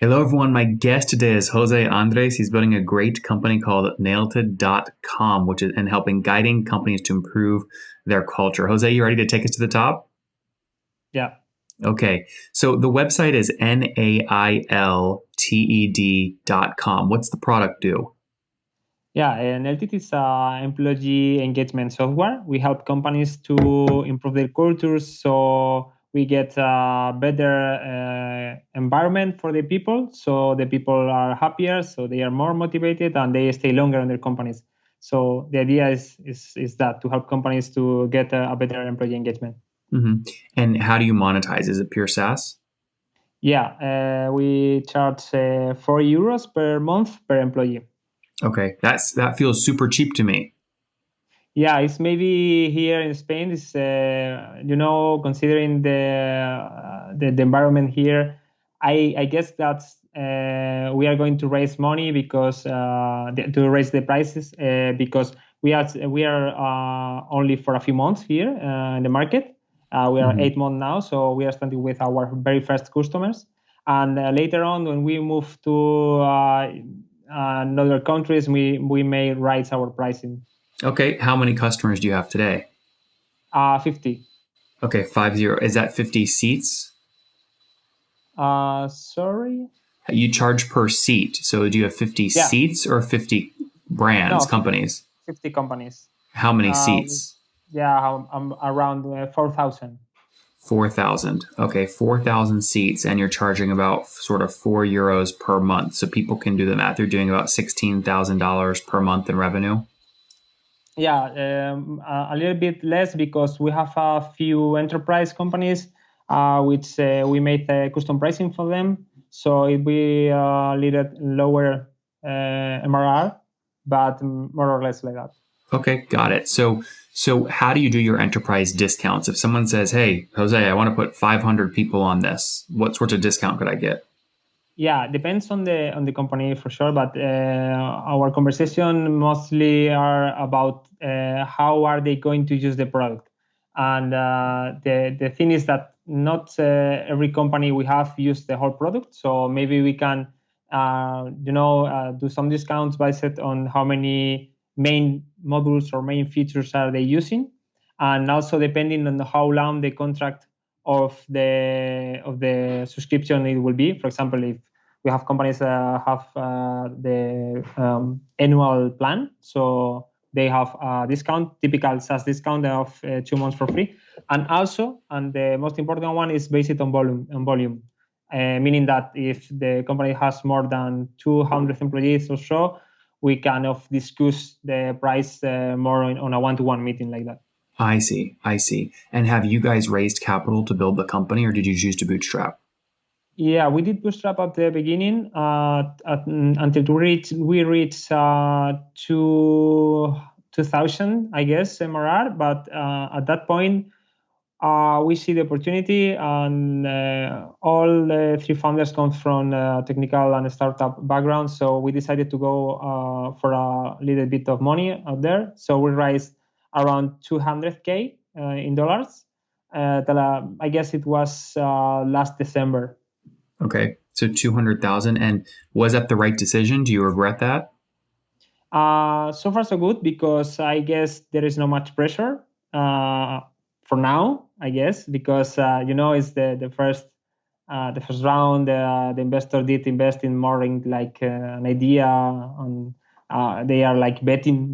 Hello, everyone. My guest today is Jose Andrés. He's building a great company called Nailted.com, which is and helping guiding companies to improve their culture. Jose, you ready to take us to the top? Yeah. Okay. So the website is nailted.com. What's the product do? Yeah, Nailted is employee engagement software. We help companies to improve their cultures, so we get a better environment for the people. So the people are happier, so they are more motivated, and they stay longer in their companies. So the idea is that to help companies to get a better employee engagement. hmm And how do you monetize? Is it pure SaaS? Yeah, we charge €4 per month per employee. Okay. That feels super cheap to me. Yeah, it's maybe here in Spain. It's considering the environment here, I guess that we are going to raise money because to raise the prices because we are only for a few months here in the market. We are hmm 8 months now, so we are starting with our very first customers, and later on when we move to another countries, we may raise our pricing. Okay. How many customers do you have today? 50. Okay, 50. Is that 50 seats? Sorry. You charge per seat. So do you have 50 Yeah, seats or 50 brands, no, companies? 50 companies. How many Uh, seats? yeah, I'm around 4,000. 4,000. Okay, 4,000 seats, and you're charging about sort of €4 per month. So people can do the math. You're doing about $16,000 per month in revenue. Yeah, a little bit less because we have a few enterprise companies, which we made custom pricing for them. So it will be a little lower MRR, but more or less like that. Okay, got it. So how do you do your enterprise discounts? If someone says, "Hey, Jose, I want to put 500 people on this. What sorts of discount could I get?" Yeah, depends on the company for sure, but our conversation mostly are about how are they going to use the product, and the thing is that not every company we have use the whole product, so maybe we can do some discounts based on how many main modules or main features are they using, and also depending on how long the contract of the subscription it will be. For example, if we have companies that have the annual plan, so they have a discount, typical SaaS discount of 2 months for free, and also, and the most important one is based on volume, meaning that if the company has more than 200 employees or so, we kind of discuss the price more on a one-to-one meeting like that. I see. I see. And have you guys raised capital to build the company, or did you choose to bootstrap? Yeah, we did bootstrap at the beginning until we reach two thousand, I guess, MRR. But at that point, we see the opportunity, and all three founders come from technical and startup background. So we decided to go for a little bit of money out there. So we raised around 200K in dollars. I guess it was last December. Okay. So 200,000. And was that the right decision? Do you regret that? So far, so good because I guess there is not much pressure for now. I guess because it's the first round. The investor did invest in more in like an idea, and they are like betting.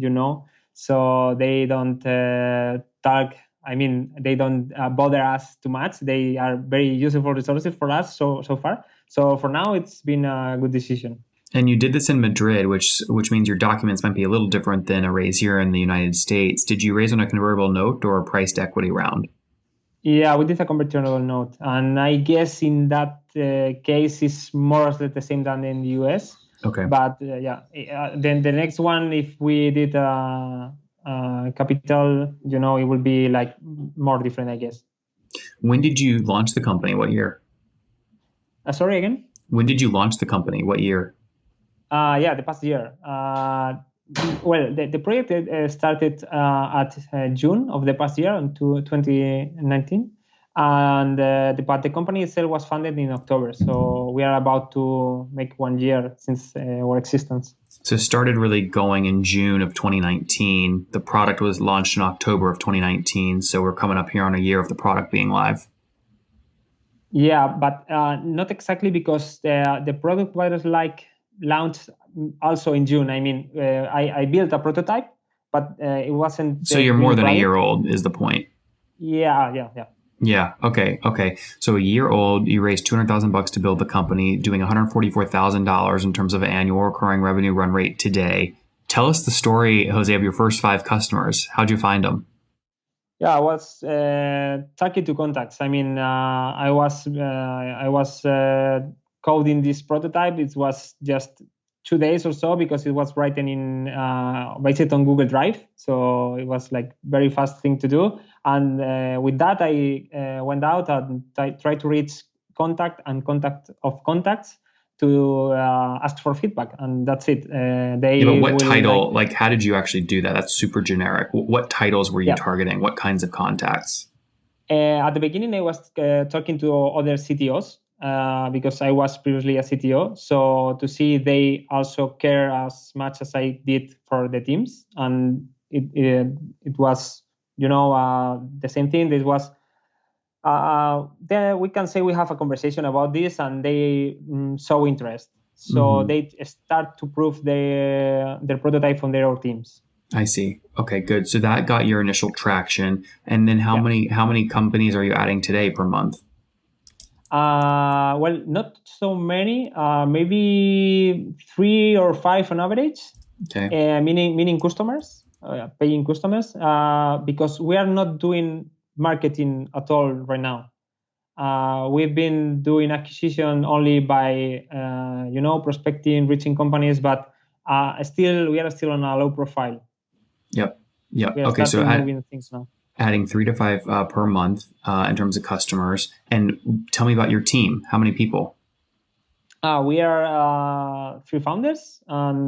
So they don't talk. I mean, they don't bother us too much. They are very useful resources for us so far. So for now, it's been a good decision. And you did this in Madrid, which means your documents might be a little different than a raise here in the United States. Did you raise on a convertible note or a priced equity round? Yeah, we did a convertible note, and I guess in that case is more or less the same than in the US. Okay. But yeah, then the next one, if we did capital, it will be like more different, I guess. When did you launch the company? What year? Sorry again. When did you launch the company? What year? Yeah, the past year. Well, the project started at June of the past year, in 2019. And but the company itself was founded in October, so we are about to make 1 year since our existence. So it started really going in June of 2019. The product was launched in October of 2019. So we're coming up here on a year of the product being live. Yeah, but not exactly, because the product was like launched also in June. I mean, I built a prototype, but it wasn't. So you're more than a year old is the point. Yeah. Yeah. Okay. So a year old, you raised $200,000 to build the company, doing $144,000 in terms of annual recurring revenue run rate today. Tell us the story, Jose, of your first 5 customers. How'd you find them? Yeah, I was talking to contacts. I mean, I was coding this prototype. It was just 2 days or so, because it was written in based on Google Drive, so it was like very fast thing to do. And with that, I went out and tried to reach contact of contacts to ask for feedback, and that's it. But what title? Like, how did you actually do that? That's super generic. What titles were you targeting? What kinds of contacts? At the beginning, I was talking to other CTOs, because I was previously a CTO. So to see they also care as much as I did for the teams, and it was, the same thing. This was. Then we can say we have a conversation about this, and they show interest. So they start to prove their prototype from their own teams. I see. Okay, good. So that got your initial traction, and then how many companies are you adding today per month? Well, not so many. Maybe 3 or 5 on average. Okay. Meaning customers, paying customers. Because we are not doing marketing at all right now. We've been doing acquisition only by prospecting, reaching companies, but we are still on a low profile. Yep. We are starting moving things now. Adding 3 to 5 per month in terms of customers. And tell me about your team. How many people? We are 3 founders, and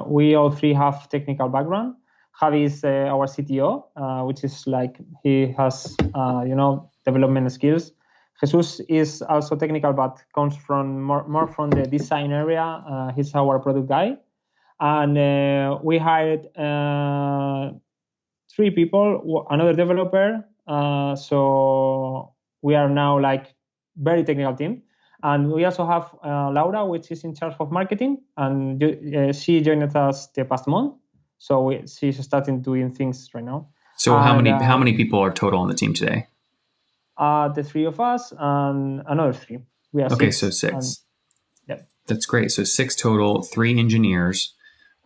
we all 3 have technical background. Javi is our CTO, which is like he has development skills. Jesus is also technical, but comes from more from the design area. He's our product guy, and we hired 3 people, another developer. So we are now like very technical team. And we also have Laura, which is in charge of marketing, and she joined us the past month. So she's starting doing things right now. So how many people are total on the team today? The 3 of us and another 3. We are 6. So 6. Yeah, that's great. So 6 total, 3 engineers.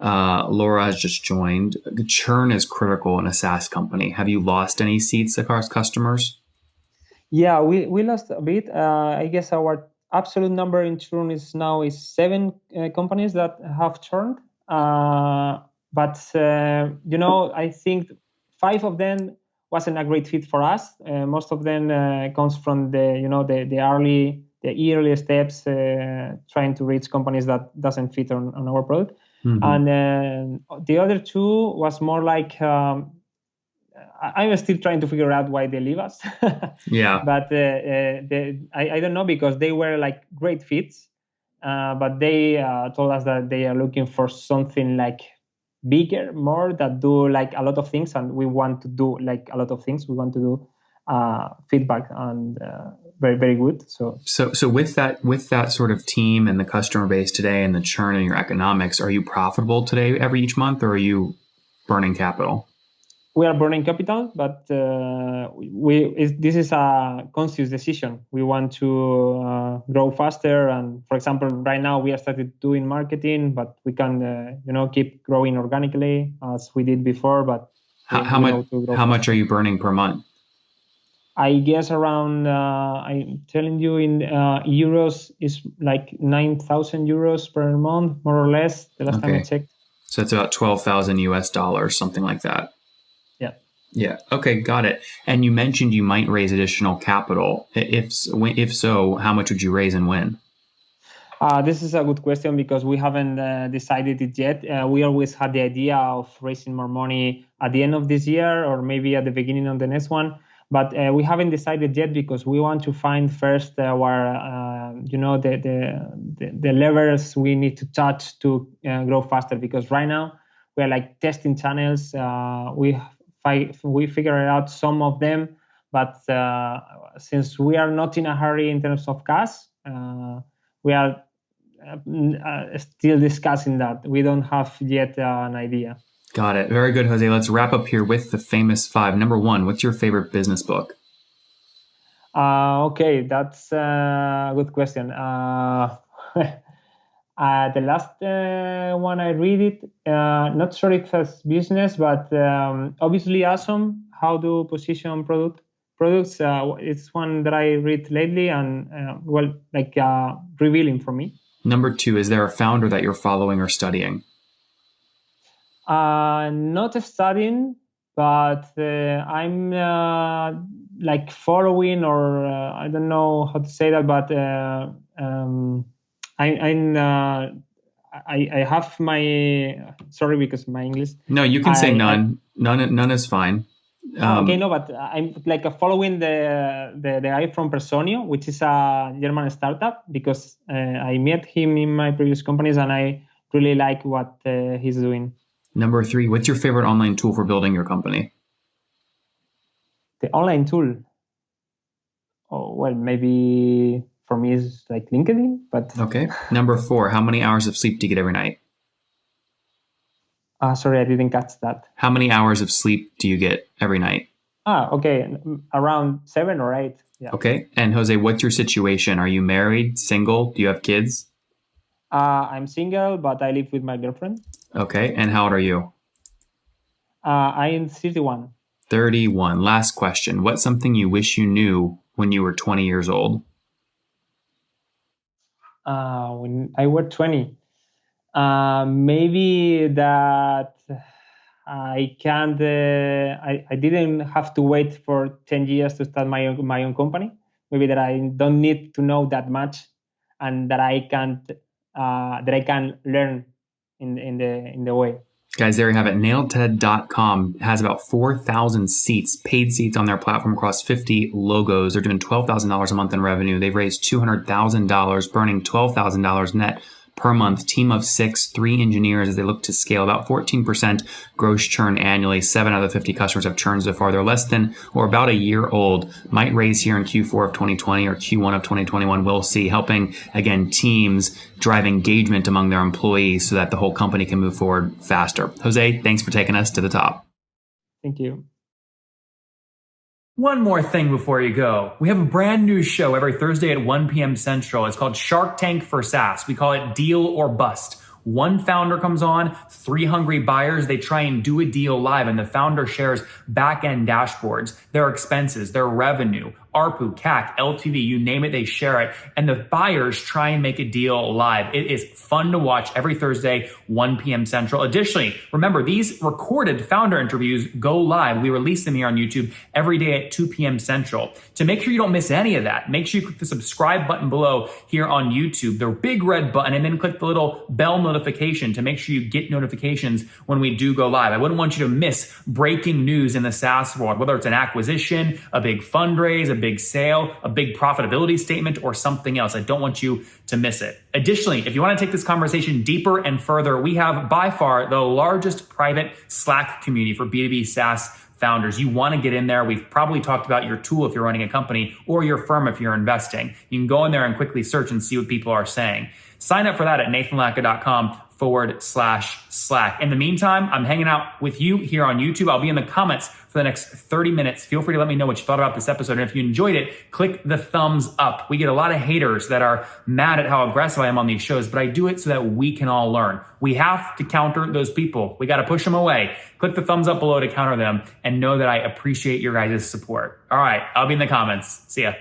Laura has just joined. Churn is critical in a SaaS company. Have you lost any seats across customers? Yeah, we lost a bit. I guess our absolute number in churn is 7 companies that have churned. But I think 5 of them wasn't a great fit for us. Most of them comes from the early steps, trying to reach companies that doesn't fit on our product. And the other 2 was more like I'm still trying to figure out why they leave us. Yeah. But I don't know, because they were like great fits, but they told us that they are looking for something like bigger, more that do like a lot of things, and we want to do like a lot of things. We want to do feedback, and very, very good. So with that sort of team and the customer base today and the churn in your economics, are you profitable today each month, or are you burning capital? We are burning capital, but this is a conscious decision. We want to grow faster, and for example, right now we have started doing marketing, but we can keep growing organically as we did before. But how much are you burning per month? I guess around, I'm telling you in euros, is like 9,000 euros per month, more or less. The last time I checked. So it's about $12,000, something like that. Yeah. Okay. Got it. And you mentioned you might raise additional capital. If so, how much would you raise and when? This is a good question, because we haven't decided it yet. We always had the idea of raising more money at the end of this year, or maybe at the beginning of the next one. But we haven't decided yet because we want to find first our, the levers we need to touch to grow faster. Because right now we are like testing channels. We figured out some of them, but since we are not in a hurry in terms of cash, we are still discussing that. We don't have yet an idea. Got it. Very good, Jose. Let's wrap up here with the famous five. Number one, what's your favorite business book? Okay, that's a good question. The last one I read it, not sure if it's business, but obviously awesome. How to position products. It's one that I read lately and revealing for me. Number two, is there a founder that you're following or studying? Not studying, but I'm following, or I don't know how to say that, but I have my sorry because my English. No, you can say none. None is fine. Okay, no, but I'm following the guy from Personio, which is a German startup, because I met him in my previous companies and I really like what he's doing. Number three, what's your favorite online tool for building your company? The online tool? Oh, well, maybe for me it's like LinkedIn, but... Okay. Number four, how many hours of sleep do you get every night? Sorry, I didn't catch that. How many hours of sleep do you get every night? Okay. Around 7 or 8. Yeah. Okay. And Jose, what's your situation? Are you married, single? Do you have kids? I'm single, but I live with my girlfriend. Okay. And how old are you? I'm 31. 31. Last question. What's something you wish you knew when you were 20 years old? When I was 20, maybe that I can't. I didn't have to wait for 10 years to start my own company. Maybe that I don't need to know that much, and that I can learn in the way. Guys, there you have it. Nailted.com has about 4,000 seats, paid seats on their platform across 50 logos. They're doing $12,000 a month in revenue. They've raised $200,000, burning $12,000 net per month. Team of 6, 3 engineers as they look to scale. About 14% gross churn annually. 7 out of 50 customers have churned so far. They're less than or about a year old. Might raise here in Q4 of 2020 or Q1 of 2021. We'll see. Helping, again, teams drive engagement among their employees so that the whole company can move forward faster. Jose, thanks for taking us to the top. Thank you. One more thing before you go. We have a brand new show every Thursday at 1 p.m. Central. It's called Shark Tank for SaaS. We call it Deal or Bust. One founder comes on, 3 hungry buyers. They try and do a deal live, and the founder shares back-end dashboards, their expenses, their revenue, ARPU, CAC, LTV, you name it, they share it. And the buyers try and make a deal live. It is fun to watch every Thursday, 1 p.m. Central. Additionally, remember, these recorded founder interviews go live. We release them here on YouTube every day at 2 p.m. Central. To make sure you don't miss any of that, make sure you click the subscribe button below here on YouTube, the big red button, and then click the little bell notification to make sure you get notifications when we do go live. I wouldn't want you to miss breaking news in the SaaS world, whether it's an acquisition, a big fundraise, a big sale, a big profitability statement, or something else. I don't want you to miss it. Additionally, if you want to take this conversation deeper and further, we have by far the largest private Slack community for B2B SaaS founders. You want to get in there. We've probably talked about your tool if you're running a company, or your firm if you're investing. You can go in there and quickly search and see what people are saying. Sign up for that at nathanlatka.com/Slack. In the meantime, I'm hanging out with you here on YouTube. I'll be in the comments for the next 30 minutes. Feel free to let me know what you thought about this episode. And if you enjoyed it, click the thumbs up. We get a lot of haters that are mad at how aggressive I am on these shows, but I do it so that we can all learn. We have to counter those people. We got to push them away. Click the thumbs up below to counter them, and know that I appreciate your guys' support. All right, I'll be in the comments. See ya.